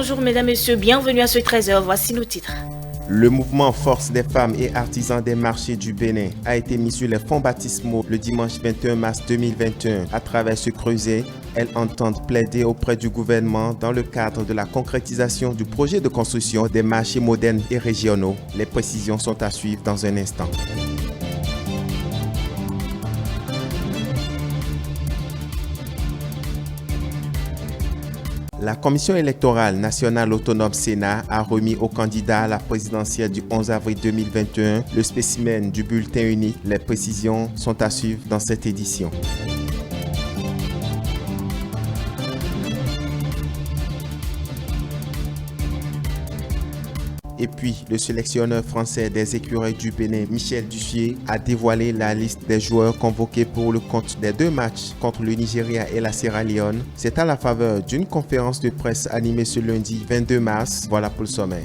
Bonjour mesdames, messieurs, bienvenue à ce 13h, voici nos titres. Le mouvement Force des femmes et artisans des marchés du Bénin a été mis sur les fonds baptismaux le dimanche 21 mars 2021. À travers ce creuset, elles entendent plaider auprès du gouvernement dans le cadre de la concrétisation du projet de construction des marchés modernes et régionaux. Les précisions sont à suivre dans un instant. La Commission électorale nationale autonome Sénat a remis au candidat à la présidentielle du 11 avril 2021 le spécimen du bulletin unique. Les précisions sont à suivre dans cette édition. Et puis, le sélectionneur français des écureuils du Bénin, Michel Duffier, a dévoilé la liste des joueurs convoqués pour le compte des deux matchs contre le Nigeria et la Sierra Leone. C'est à la faveur d'une conférence de presse animée ce lundi 22 mars. Voilà pour le sommaire.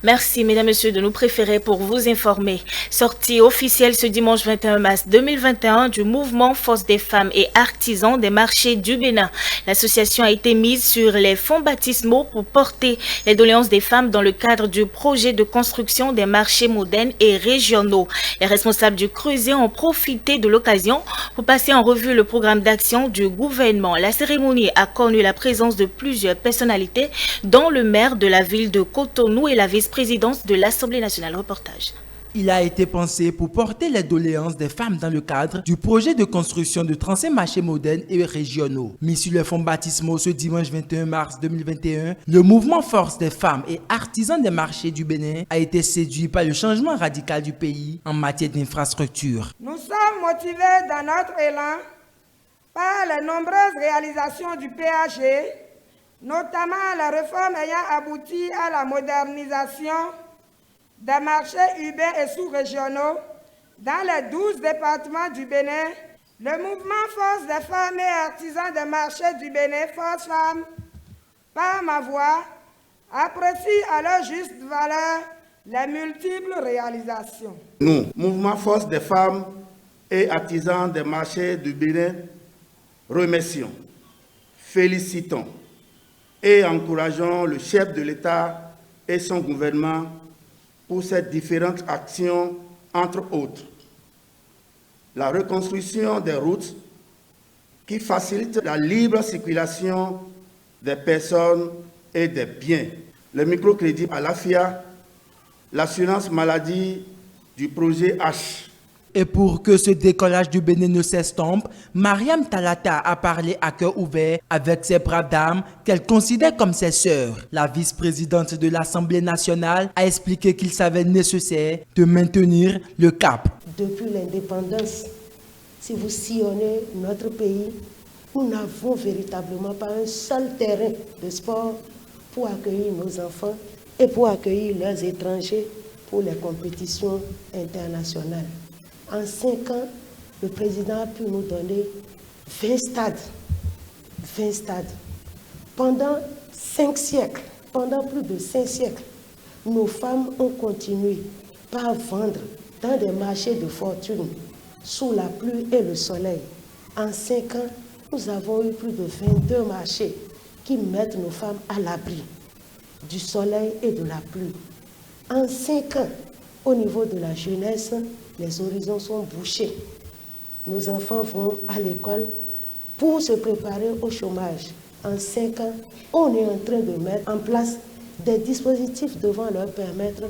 Merci mesdames, messieurs de nous préférer pour vous informer. Sortie officielle ce dimanche 21 mars 2021 du mouvement Force des femmes et artisans des marchés du Bénin. L'association a été mise sur les fonds baptismaux pour porter les doléances des femmes dans le cadre du projet de construction des marchés modernes et régionaux. Les responsables du creuset ont profité de l'occasion pour passer en revue le programme d'action du gouvernement. La cérémonie a connu la présence de plusieurs personnalités, dont le maire de la ville de Cotonou et la vice-présidence de l'Assemblée nationale. Reportage. Il a été pensé pour porter les doléances des femmes dans le cadre du projet de construction de 35 marchés modernes et régionaux. Mis sur les fonds baptismaux ce dimanche 21 mars 2021, le mouvement Force des femmes et artisans des marchés du Bénin a été séduit par le changement radical du pays en matière d'infrastructure. Nous sommes motivés dans notre élan par les nombreuses réalisations du PAG, notamment la réforme ayant abouti à la modernisation des marchés urbains et sous-régionaux dans les 12 départements du Bénin. Le mouvement Force des femmes et artisans des marchés du Bénin, Force Femmes, par ma voix, apprécie à leur juste valeur les multiples réalisations. Nous, mouvement Force des femmes et artisans des marchés du Bénin, remercions, félicitons et encourageons le chef de l'État et son gouvernement pour ces différentes actions, entre autres. La reconstruction des routes qui facilite la libre circulation des personnes et des biens. Le microcrédit à l'AFIA, l'assurance maladie du projet H. Et pour que ce décollage du Bénin ne s'estompe, Mariam Talata a parlé à cœur ouvert avec ses braves dames qu'elle considère comme ses sœurs. La vice-présidente de l'Assemblée nationale a expliqué qu'il s'avait nécessaire de maintenir le cap. Depuis l'indépendance, si vous sillonnez notre pays, nous n'avons véritablement pas un seul terrain de sport pour accueillir nos enfants et pour accueillir leurs étrangers pour les compétitions internationales. En 5 ans, le président a pu nous donner 20 stades. 20 stades. Pendant 5 siècles, pendant plus de 5 siècles, nos femmes ont continué par vendre dans des marchés de fortune, sous la pluie et le soleil. En 5 ans, nous avons eu plus de 22 marchés qui mettent nos femmes à l'abri du soleil et de la pluie. En 5 ans, au niveau de la jeunesse, les horizons sont bouchés. Nos enfants vont à l'école pour se préparer au chômage. En 5 ans, on est en train de mettre en place des dispositifs devant leur permettre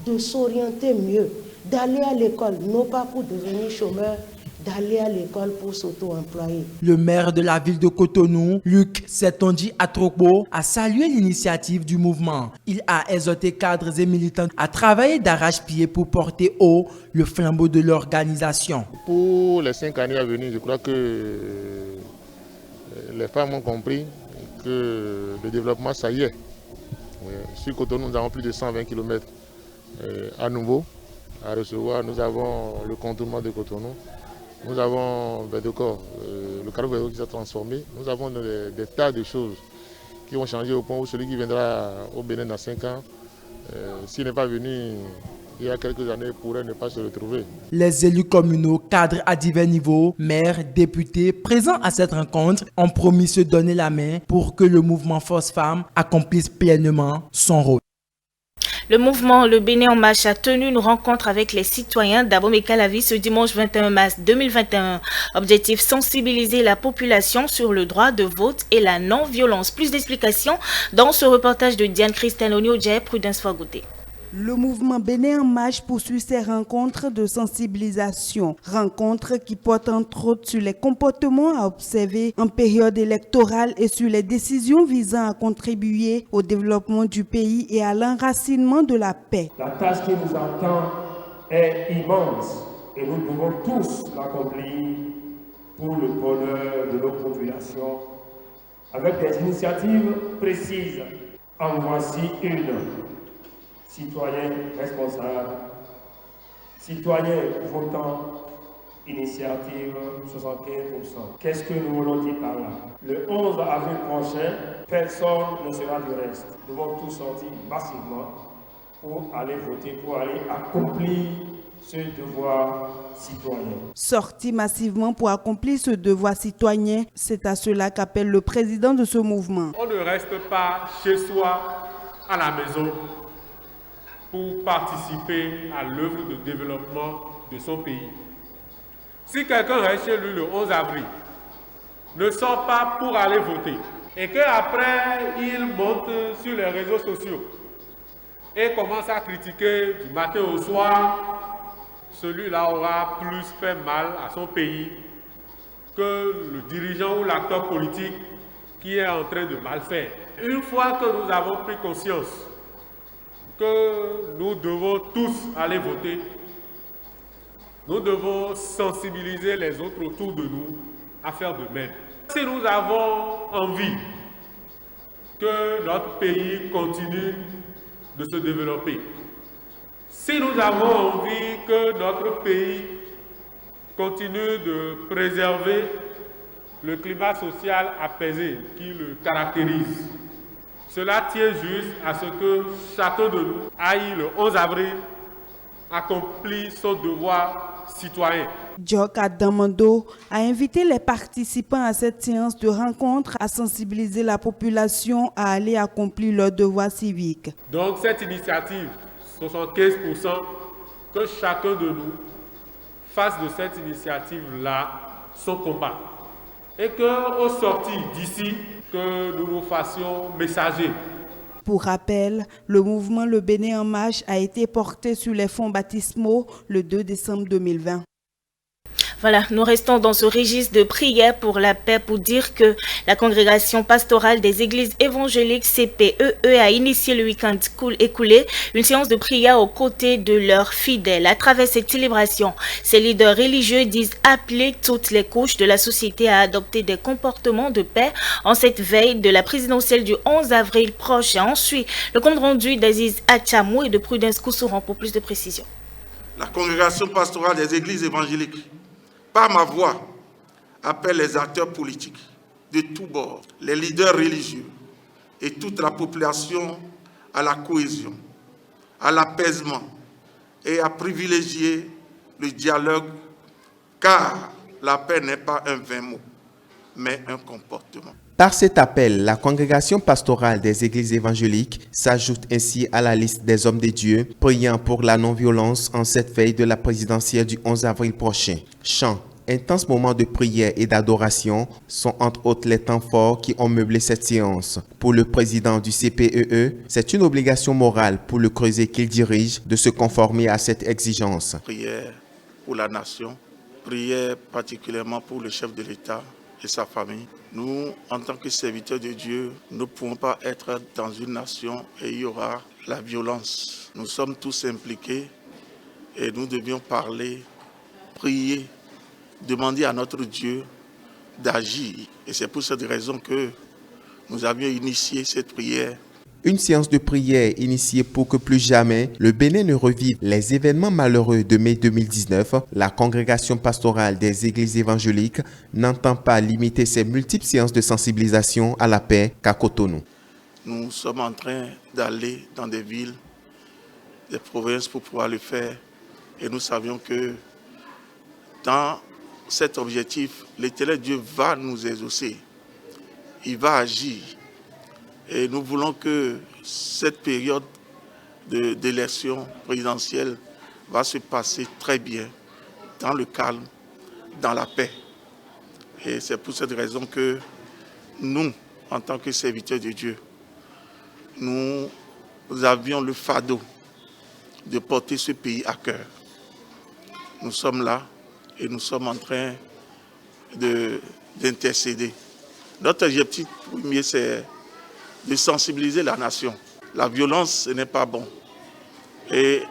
de s'orienter mieux, d'aller à l'école, non pas pour devenir chômeur, d'aller à l'école pour s'auto-employer. Le maire de la ville de Cotonou, Luc Setonji Atropo, a salué l'initiative du mouvement. Il a exhorté cadres et militants à travailler d'arrache-pied pour porter haut le flambeau de l'organisation. Pour les 5 années à venir, je crois que les femmes ont compris que le développement, ça y est. Sur Cotonou, nous avons plus de 120 km à nouveau à recevoir. Nous avons le contournement de Cotonou. Nous avons le carreau qui s'est transformé. Nous avons des tas de choses qui vont changer au point où celui qui viendra au Bénin dans 5 ans, s'il n'est pas venu il y a quelques années pourraient ne pas se retrouver. Les élus communaux, cadres à divers niveaux, maires, députés, présents à cette rencontre, ont promis se donner la main pour que le mouvement Force Femmes accomplisse pleinement son rôle. Le mouvement Le Bénin en marche a tenu une rencontre avec les citoyens d'Abomey-Calavi ce dimanche 21 mars 2021. Objectif, sensibiliser la population sur le droit de vote et la non-violence. Plus d'explications dans ce reportage de Diane Christine Onioudjé, Prudence Fagouté. Le mouvement Bénin en marche poursuit ses rencontres de sensibilisation. Rencontres qui portent entre autres sur les comportements à observer en période électorale et sur les décisions visant à contribuer au développement du pays et à l'enracinement de la paix. La tâche qui nous attend est immense et nous devons tous l'accomplir pour le bonheur de nos populations avec des initiatives précises. En voici une. Citoyens responsables, citoyens votants, initiative 75%. Qu'est-ce que nous voulons dire par là? Le 11 avril prochain, personne ne sera du reste. Nous devons tous sortir massivement pour aller voter, pour aller accomplir ce devoir citoyen. Sortir massivement pour accomplir ce devoir citoyen, c'est à cela qu'appelle le président de ce mouvement. On ne reste pas chez soi, à la maison, pour participer à l'œuvre de développement de son pays. Si quelqu'un reste chez lui le 11 avril, ne sort pas pour aller voter, et qu'après il monte sur les réseaux sociaux et commence à critiquer du matin au soir, celui-là aura plus fait mal à son pays que le dirigeant ou l'acteur politique qui est en train de mal faire. Une fois que nous avons pris conscience que nous devons tous aller voter, nous devons sensibiliser les autres autour de nous à faire de même. Si nous avons envie que notre pays continue de se développer, si nous avons envie que notre pays continue de préserver le climat social apaisé qui le caractérise, cela tient juste à ce que chacun de nous aille le 11 avril accomplir son devoir citoyen. Djok Adamando a invité les participants à cette séance de rencontre à sensibiliser la population à aller accomplir leur devoir civique. Donc cette initiative, 75%, que chacun de nous fasse de cette initiative-là son combat. Et qu'au sortir d'ici, que nous nous fassions messagers. Pour rappel, le mouvement Le Bénin en marche a été porté sur les fonds baptismaux le 2 décembre 2020. Voilà, nous restons dans ce registre de prière pour la paix pour dire que la congrégation pastorale des églises évangéliques CPEE a initié le week-end écoulé une séance de prière aux côtés de leurs fidèles. À travers cette célébration, ces leaders religieux disent appeler toutes les couches de la société à adopter des comportements de paix en cette veille de la présidentielle du 11 avril prochain. Ensuite, le compte rendu d'Aziz Achamou et de Prudence Koussouran pour plus de précisions. La congrégation pastorale des églises évangéliques, par ma voix, appelle les acteurs politiques de tous bords, les leaders religieux et toute la population à la cohésion, à l'apaisement et à privilégier le dialogue, car la paix n'est pas un vain mot, mais un comportement. Par cet appel, la congrégation pastorale des églises évangéliques s'ajoute ainsi à la liste des hommes de Dieu priant pour la non-violence en cette veille de la présidentielle du 11 avril prochain. Chants, intenses moments de prière et d'adoration sont entre autres les temps forts qui ont meublé cette séance. Pour le président du CPEE, c'est une obligation morale pour le creuset qu'il dirige de se conformer à cette exigence. Prière pour la nation, prière particulièrement pour le chef de l'État et sa famille. Nous, en tant que serviteurs de Dieu, ne pouvons pas être dans une nation et il y aura la violence. Nous sommes tous impliqués et nous devions parler, prier, demander à notre Dieu d'agir. Et c'est pour cette raison que nous avions initié cette prière. Une séance de prière initiée pour que plus jamais le Bénin ne revive les événements malheureux de mai 2019. La congrégation pastorale des églises évangéliques n'entend pas limiter ses multiples séances de sensibilisation à la paix qu'à Cotonou. Nous sommes en train d'aller dans des villes des provinces pour pouvoir le faire. Et nous savions que dans cet objectif, l'Éternel Dieu va nous exaucer. Il va agir. Et nous voulons que cette période d'élection présidentielle va se passer très bien, dans le calme, dans la paix. Et c'est pour cette raison que nous, en tant que serviteurs de Dieu, nous avions le fardeau de porter ce pays à cœur. Nous sommes là et nous sommes en train d'intercéder. Notre objectif premier, c'est de sensibiliser la nation. La violence, ce n'est pas bon. Et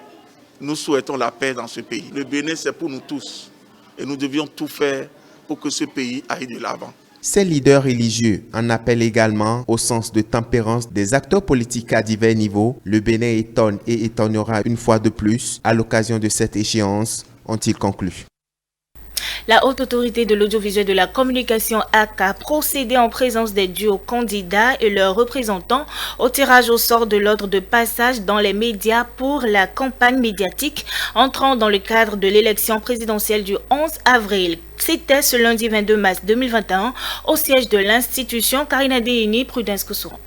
nous souhaitons la paix dans ce pays. Le Bénin, c'est pour nous tous. Et nous devions tout faire pour que ce pays aille de l'avant. Ces leaders religieux en appellent également au sens de tempérance des acteurs politiques à divers niveaux. Le Bénin étonne et étonnera une fois de plus à l'occasion de cette échéance, ont-ils conclu. La Haute Autorité de l'Audiovisuel de la Communication (HAC) a procédé en présence des duos candidats et leurs représentants au tirage au sort de l'ordre de passage dans les médias pour la campagne médiatique entrant dans le cadre de l'élection présidentielle du 11 avril. C'était ce lundi 22 mars 2021 au siège de l'institution. Karina Déhini, Prudence Koussouran.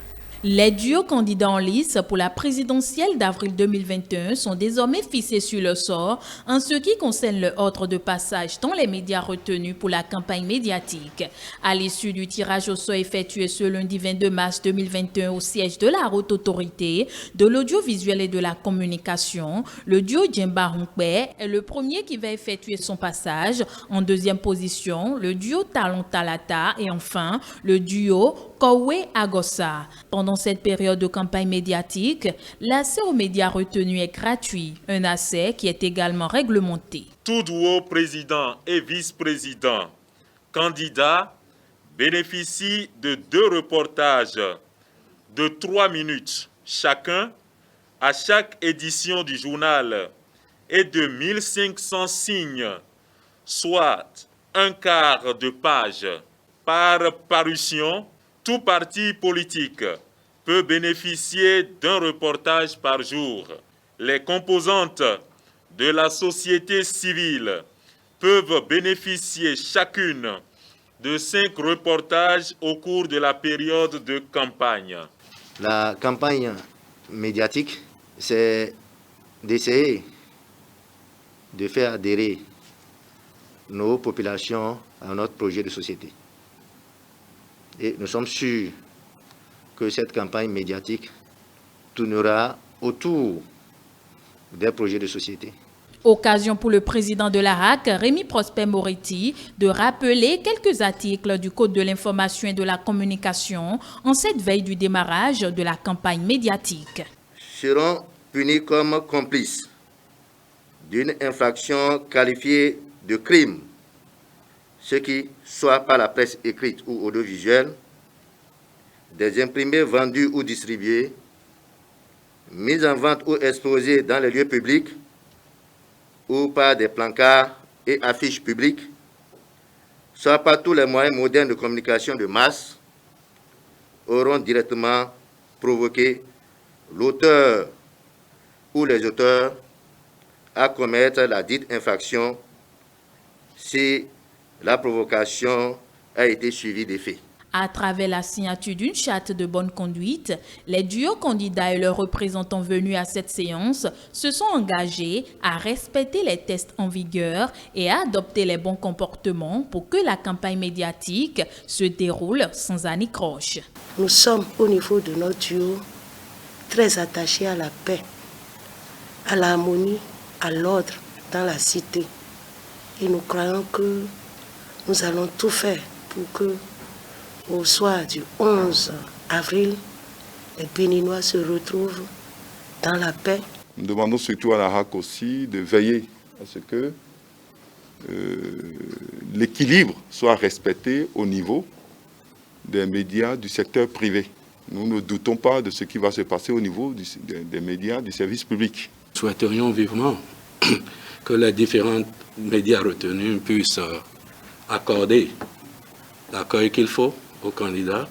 Les duos candidats en lice pour la présidentielle d'avril 2021 sont désormais fixés sur le sort en ce qui concerne le ordre de passage dans les médias retenus pour la campagne médiatique. À l'issue du tirage au sort effectué ce lundi 22 mars 2021 au siège de la Haute Autorité de l'Audiovisuel et de la Communication, le duo Djemba Ronkpe est le premier qui va effectuer son passage. En deuxième position, le duo Talon Talata et enfin le duo Kowe Agossa. Pendant cette période de campagne médiatique, l'accès aux médias retenus est gratuit, un accès qui est également réglementé. Tout duo président et vice-président candidat bénéficie de 2 reportages de 3 minutes chacun à chaque édition du journal et de 1500 signes, soit un quart de page par parution. Tout parti politique peut bénéficier d'un reportage par jour. Les composantes de la société civile peuvent bénéficier chacune de 5 reportages au cours de la période de campagne. La campagne médiatique, c'est d'essayer de faire adhérer nos populations à notre projet de société. Et nous sommes sûrs que cette campagne médiatique tournera autour des projets de société. Occasion pour le président de la HAC, Rémi Prosper Moretti, de rappeler quelques articles du Code de l'information et de la communication en cette veille du démarrage de la campagne médiatique. Seront punis comme complices d'une infraction qualifiée de crime, ceux qui, soit par la presse écrite ou audiovisuelle, des imprimés vendus ou distribués, mis en vente ou exposés dans les lieux publics, ou par des plancards et affiches publiques, soit par tous les moyens modernes de communication de masse, auront directement provoqué l'auteur ou les auteurs à commettre la dite infraction si la provocation a été suivie des faits. À travers la signature d'une charte de bonne conduite, les duos candidats et leurs représentants venus à cette séance se sont engagés à respecter les tests en vigueur et à adopter les bons comportements pour que la campagne médiatique se déroule sans anicroche. Nous sommes au niveau de notre duo très attachés à la paix, à l'harmonie, à l'ordre dans la cité. Et nous croyons que nous allons tout faire pour que, au soir du 11 avril, les Béninois se retrouvent dans la paix. Nous demandons surtout à la HAC aussi de veiller à ce que l'équilibre soit respecté au niveau des médias du secteur privé. Nous ne doutons pas de ce qui va se passer au niveau des médias du service public. Nous souhaiterions vivement que les différents médias retenus puissent accorder l'accueil qu'il faut aux candidats.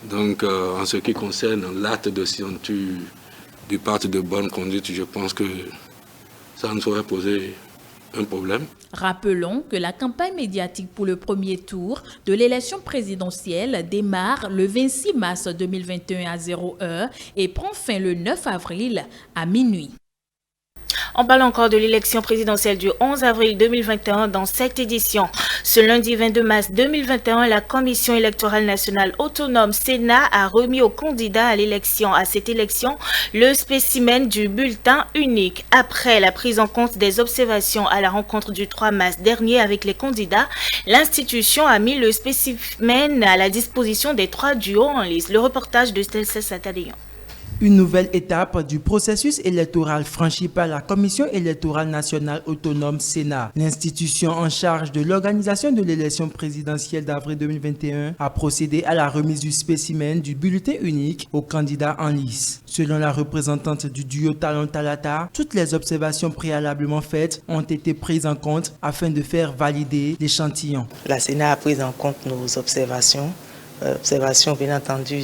Donc, en ce qui concerne l'acte de signature du parti de bonne conduite, je pense que ça ne saurait poser un problème. Rappelons que la campagne médiatique pour le premier tour de l'élection présidentielle démarre le 26 mars 2021 à 0h et prend fin le 9 avril à minuit. On parle encore de l'élection présidentielle du 11 avril 2021 dans cette édition. Ce lundi 22 mars 2021, la Commission électorale nationale autonome Sénat a remis aux candidats à cette élection le spécimen du bulletin unique. Après la prise en compte des observations à la rencontre du 3 mars dernier avec les candidats, l'institution a mis le spécimen à la disposition des 3 duos en lice. Le reportage de Stelsa Satadéon. Une nouvelle étape du processus électoral franchi par la Commission électorale nationale autonome Sénat. L'institution en charge de l'organisation de l'élection présidentielle d'avril 2021 a procédé à la remise du spécimen du bulletin unique aux candidats en lice. Selon la représentante du duo Talon Talata, toutes les observations préalablement faites ont été prises en compte afin de faire valider l'échantillon. La Sénat a pris en compte nos observations bien entendu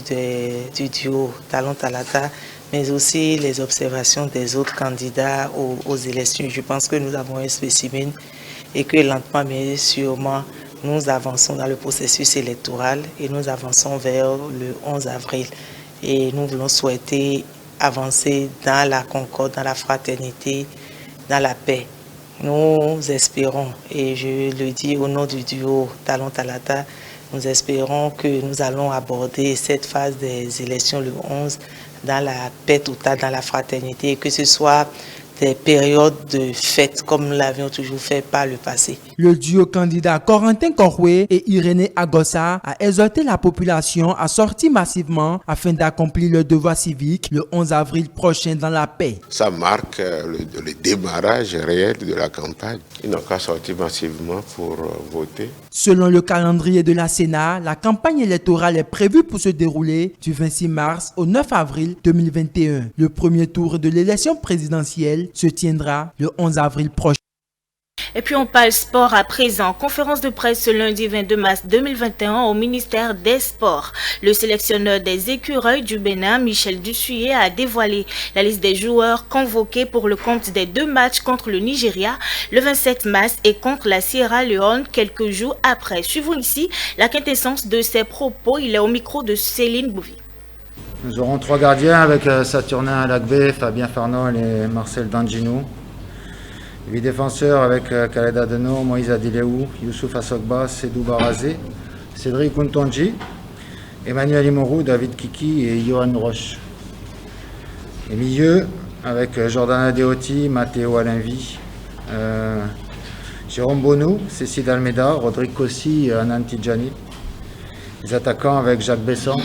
du duo Talon Talata, mais aussi les observations des autres candidats aux élections. Je pense que nous avons un spécimen et que lentement mais sûrement nous avançons dans le processus électoral et nous avançons vers le 11 avril. Et nous voulons souhaiter avancer dans la concorde, dans la fraternité, dans la paix. Nous espérons, et je le dis au nom du duo Talon Talata, nous espérons que nous allons aborder cette phase des élections le 11 dans la paix totale, dans la fraternité, et que ce soit des périodes de fête comme nous l'avions toujours fait par le passé. Le duo candidat Corentin Korwe et Irénée Agossa a exhorté la population à sortir massivement afin d'accomplir le devoir civique le 11 avril prochain dans la paix. Ça marque le démarrage réel de la campagne. Ils n'ont qu'à sortir massivement pour voter. Selon le calendrier de la Sénat, la campagne électorale est prévue pour se dérouler du 26 mars au 9 avril 2021. Le premier tour de l'élection présidentielle se tiendra le 11 avril prochain. Et puis on parle sport à présent. Conférence de presse ce lundi 22 mars 2021 au ministère des Sports. Le sélectionneur des écureuils du Bénin, Michel Dussuyer, a dévoilé la liste des joueurs convoqués pour le compte des 2 matchs contre le Nigeria le 27 mars et contre la Sierra Leone quelques jours après. Suivons ici la quintessence de ses propos. Il est au micro de Céline Bouvier. Nous aurons 3 gardiens avec Saturnin Alagbe, Fabien Farnol et Marcel Danginou. 8 défenseurs avec Khaled Adeno, Moïse Adileou, Youssouf Assogba, Sedou Barazé, Cédric Untonji, Emmanuel Imorou, David Kiki et Johan Roche. Les milieux avec Jordan Adeoti, Matteo Alinvi, Jérôme Bonou, Cécile Almeida, Rodrigue Kossi et Anan Tidjani. Les attaquants avec Jacques Besson,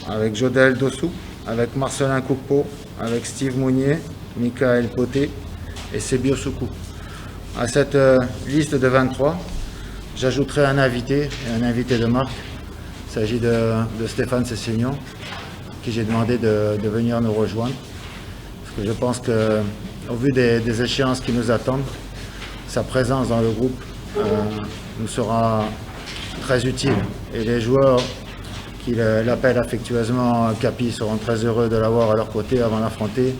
avec Jodel Dossou, avec Marcelin Coupeau, avec Steve Mounier, Michael Poté et Sébio Soukou. À cette liste de 23, j'ajouterai un invité de marque. Il s'agit de Stéphane Cessignon, qui j'ai demandé de venir nous rejoindre. Parce que je pense qu'au vu des échéances qui nous attendent, sa présence dans le groupe nous sera très utile. Et les joueurs qui l'appellent affectueusement Capi seront très heureux de l'avoir à leur côté avant d'affronter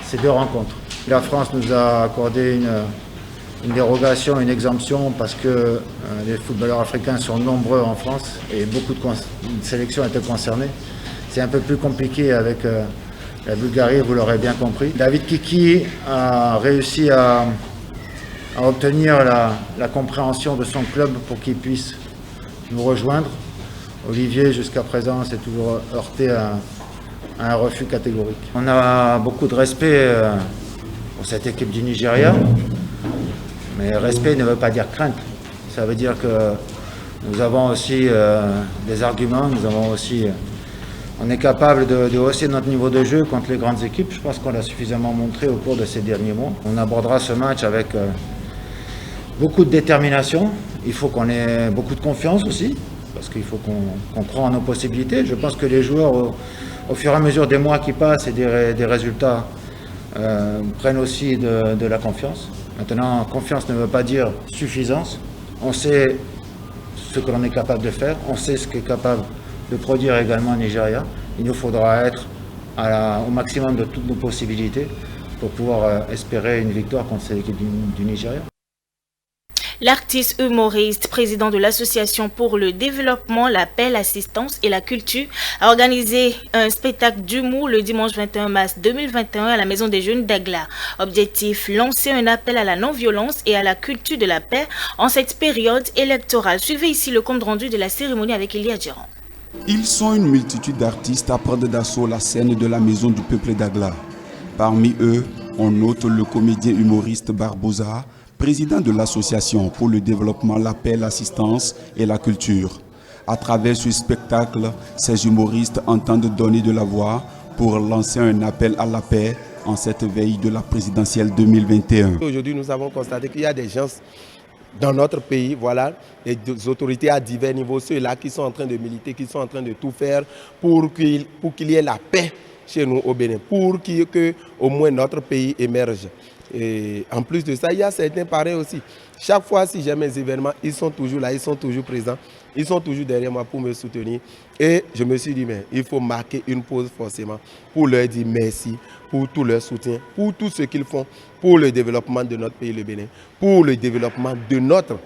ces 2 rencontres. La France nous a accordé une dérogation, une exemption parce que les footballeurs africains sont nombreux en France et beaucoup de sélections étaient concernées. C'est un peu plus compliqué avec la Bulgarie, vous l'aurez bien compris. David Kiki a réussi à obtenir la compréhension de son club pour qu'il puisse nous rejoindre. Olivier, jusqu'à présent, s'est toujours heurté à un refus catégorique. On a beaucoup de respect pour cette équipe du Nigeria, mais respect ne veut pas dire crainte. Ça veut dire que nous avons aussi des arguments, on est capable de hausser notre niveau de jeu contre les grandes équipes. Je pense qu'on l'a suffisamment montré au cours de ces derniers mois. On abordera ce match avec beaucoup de détermination. Il faut qu'on ait beaucoup de confiance aussi, parce qu'il faut qu'on croie en nos possibilités. Je pense que les joueurs, au fur et à mesure des mois qui passent et des résultats, prennent aussi de la confiance. Maintenant, confiance ne veut pas dire suffisance. On sait ce que l'on est capable de faire, on sait ce qu'est capable de produire également le Nigeria. Il nous faudra être au maximum de toutes nos possibilités pour pouvoir espérer une victoire contre cette équipe du Nigeria. L'artiste humoriste, président de l'Association pour le développement, la paix, l'assistance et la culture, a organisé un spectacle d'humour le dimanche 21 mars 2021 à la Maison des Jeunes d'Agla. Objectif, lancer un appel à la non-violence et à la culture de la paix en cette période électorale. Suivez ici le compte rendu de la cérémonie avec Elia Djeran. Ils sont une multitude d'artistes à prendre d'assaut la scène de la Maison du Peuple d'Agla. Parmi eux, on note le comédien humoriste Barbosa, président de l'Association pour le développement, la paix, l'assistance et la culture. À travers ce spectacle, ces humoristes entendent donner de la voix pour lancer un appel à la paix en cette veille de la présidentielle 2021. Aujourd'hui, nous avons constaté qu'il y a des gens dans notre pays, voilà, des autorités à divers niveaux, ceux-là qui sont en train de militer, qui sont en train de tout faire pour qu'il y ait la paix chez nous au Bénin, pour que au moins notre pays émerge. Et en plus de ça, il y a certains pareils aussi. Chaque fois, si j'ai mes événements, ils sont toujours là, ils sont toujours présents, ils sont toujours derrière moi pour me soutenir. Et je me suis dit, mais il faut marquer une pause forcément pour leur dire merci, pour tout leur soutien, pour tout ce qu'ils font pour le développement de notre pays, le Bénin, pour le développement de notre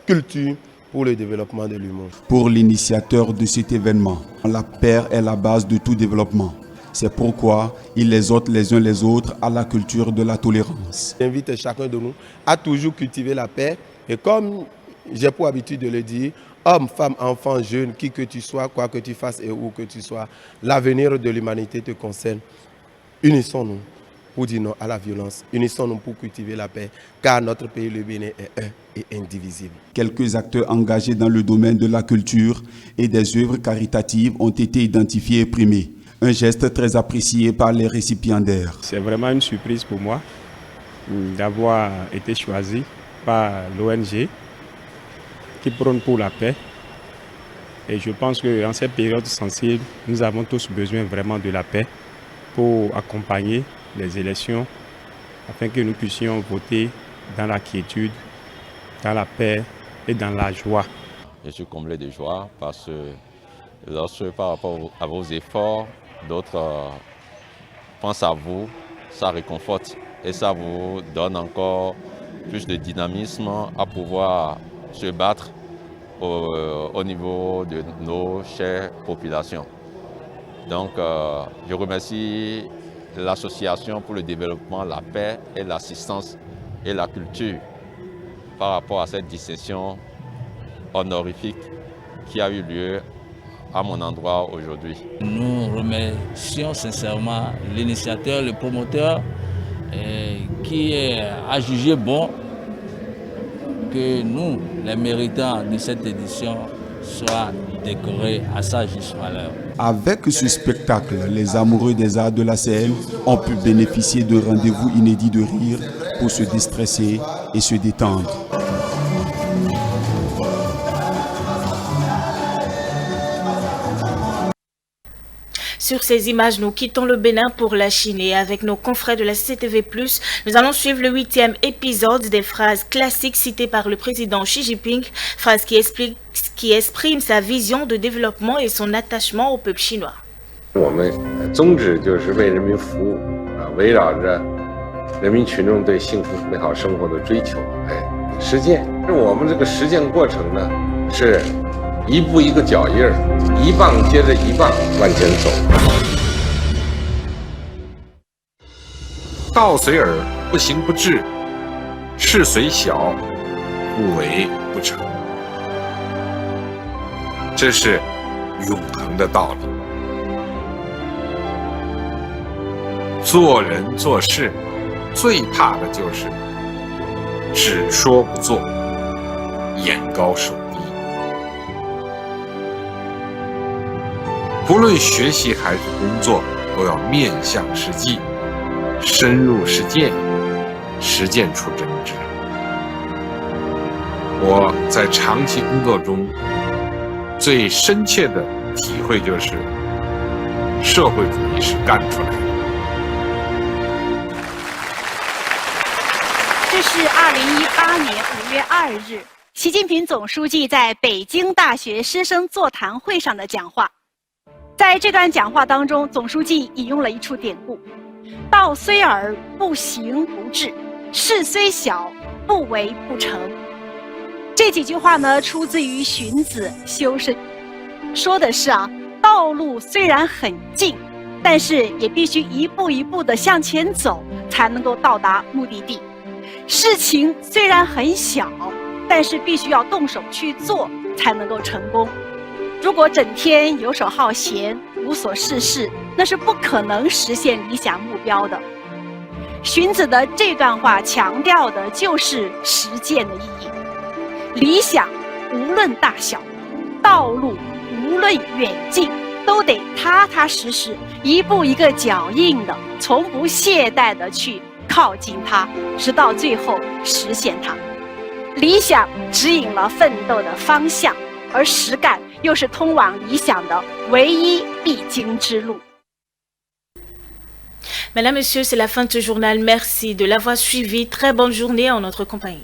culture, pour le développement de l'humour. Pour l'initiateur de cet événement, la paix est la base de tout développement. C'est pourquoi il les exhorte les uns les autres à la culture de la tolérance. J'invite chacun de nous à toujours cultiver la paix. Et comme j'ai pour habitude de le dire, homme, femme, enfant, jeune, qui que tu sois, quoi que tu fasses et où que tu sois, l'avenir de l'humanité te concerne. Unissons-nous pour dire non à la violence. Unissons-nous pour cultiver la paix, car notre pays, le Bénin, est un et indivisible. Quelques acteurs engagés dans le domaine de la culture et des œuvres caritatives ont été identifiés et primés. Un geste très apprécié par les récipiendaires. C'est vraiment une surprise pour moi d'avoir été choisi par l'ONG qui prône pour la paix. Et je pense qu'en cette période sensible, nous avons tous besoin vraiment de la paix pour accompagner les élections afin que nous puissions voter dans la quiétude, dans la paix et dans la joie. Je suis comblé de joie parce que lorsque par rapport à vos efforts, d'autres pensent à vous, ça réconforte et ça vous donne encore plus de dynamisme à pouvoir se battre au niveau de nos chères populations. Donc je remercie l'Association pour le développement, la paix et l'assistance et la culture par rapport à cette distinction honorifique qui a eu lieu à mon endroit aujourd'hui. Nous remercions sincèrement l'initiateur, le promoteur qui a jugé bon que nous, les méritants de cette édition, soient décorés à sa juste valeur. Avec ce spectacle, les amoureux des arts de la scène ont pu bénéficier de rendez-vous inédits de rire pour se déstresser et se détendre. Sur ces images, nous quittons le Bénin pour la Chine et avec nos confrères de la CCTV+, nous allons suivre le 8e épisode des phrases classiques citées par le président Xi Jinping, phrases qui expriment sa vision de développement et son attachement au peuple chinois.这是2018年5月2日，习近平总书记在北京大学师生座谈会上的讲话。在这段讲话当中，总书记引用了一处典故：“道虽耳，不行不治；事虽小，不为不成。”这几句话呢，出自于荀子《修身》，说的是道路虽然很近，但是也必须一步一步的向前走，才能够到达目的地。事情虽然很小，但是必须要动手去做，才能够成功。如果整天游手好闲、无所事事，那是不可能实现理想目标的。荀子的这段话强调的就是实践的意义。理想无论大小，道路无论远近，都得踏踏实实、一步一个脚印的，从不懈怠的去靠近它，直到最后实现它。理想指引了奋斗的方向，而实干又是通往理想的唯一必经之路。 Mesdames, Messieurs, c'est la fin de ce journal. Merci de l'avoir suivi. Très bonne journée en notre compagnie.